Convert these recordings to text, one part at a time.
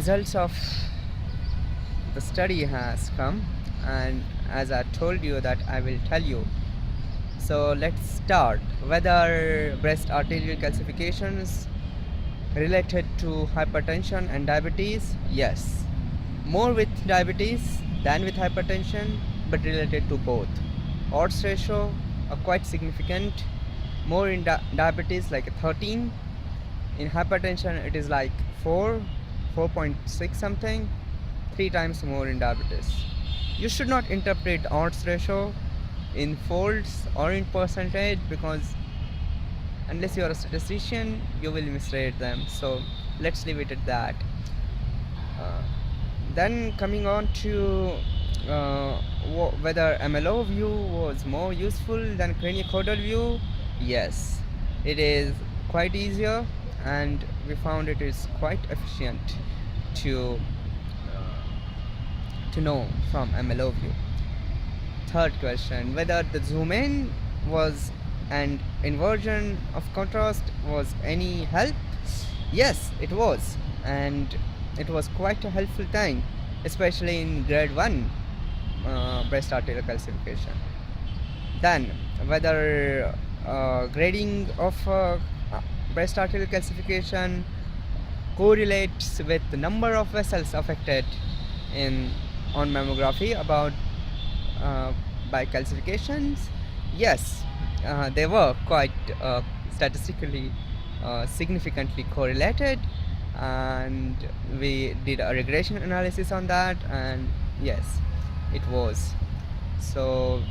results of the study has come, and as I told you that I will tell you. So let's start. Whether breast arterial calcification is related to hypertension and diabetes? Yes. More with diabetes than with hypertension, but related to both. Odds ratio are quite significant. More in diabetes, like 13. In hypertension, it is like 4, 4.6 something, 3 times more in diabetes. You should not interpret odds ratio in folds or in percentage, because unless you are a statistician, you will misread them. So let's leave it at that. Then coming on to whether MLO view was more useful than craniocodal view. Yes, it is quite easier, and we found it is quite efficient to know from MLO view. Third question, whether the zoom in was and inversion of contrast was any help? Yes, it was, and it was quite a helpful thing, especially in grade 1 breast arterial calcification. Then whether grading of breast arterial calcification correlates with the number of vessels affected on mammography about by calcifications. Yes, they were quite statistically significantly correlated, and we did a regression analysis on that, and yes, it was. So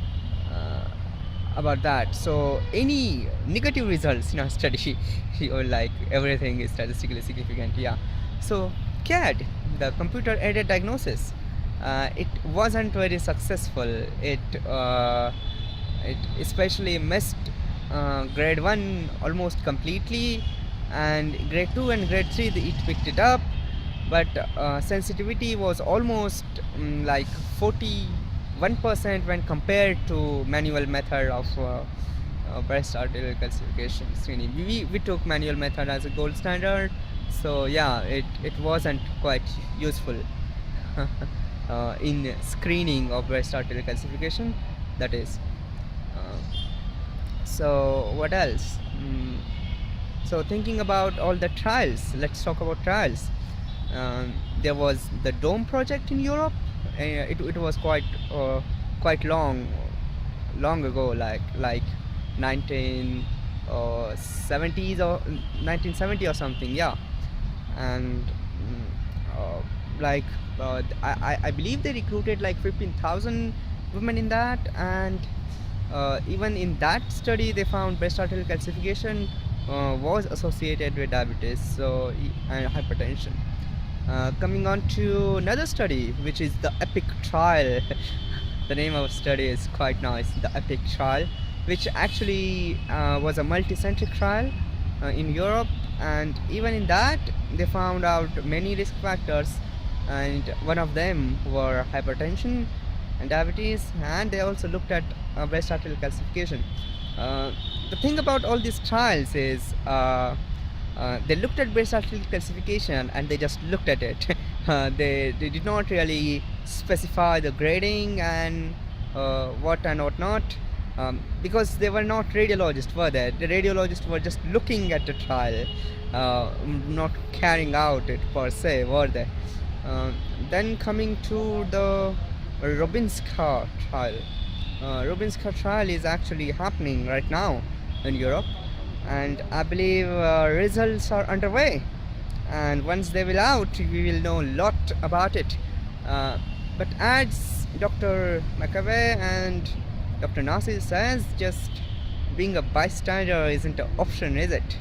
about that, so any negative results in our study or like everything is statistically significant. Yeah, so CAD, the computer aided diagnosis, it wasn't very successful. It especially missed grade 1 almost completely, and grade 2 and grade 3 it picked it up, but sensitivity was almost like 41% when compared to manual method of breast arterial calcification screening. We took manual method as a gold standard, so yeah, it wasn't quite useful in screening of breast arterial calcification, that is. So what else? So thinking about all the trials, let's talk about trials. There was the DOME project in Europe. It was quite long ago, like 1970s or 1970 or something. Yeah, and I believe they recruited like 15,000 women in that, and even in that study they found breast arterial calcification was associated with diabetes and hypertension. Coming on to another study, which is the EPIC trial. The name of the study is quite nice, the EPIC trial, which actually was a multi-centric trial in Europe, and even in that they found out many risk factors, and one of them were hypertension and diabetes, and they also looked at breast arterial calcification. The thing about all these trials is they looked at breast arterial calcification and they just looked at it. They did not really specify the grading and what and what not, because they were not radiologists, were they? The radiologists were just looking at the trial, not carrying out it per se, were they? Then coming to the Rubinska trial. Rubinska trial is actually happening right now in Europe, and I believe results are underway, and once they will out, we will know a lot about it. But as Dr. McAvey and Dr. Nasir says, just being a bystander isn't an option, is it?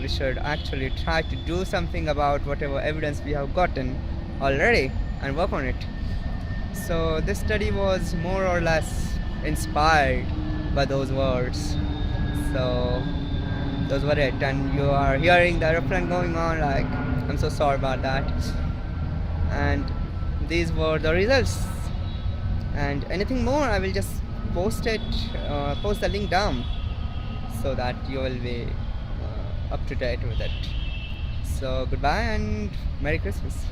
We should actually try to do something about whatever evidence we have gotten already and work on it. So this study was more or less inspired by those words. So those were it, and you are hearing the aeroplane going on, like, I'm so sorry about that. And these were the results, and anything more I will just post the link down so that you will be up to date with it. So goodbye and Merry Christmas.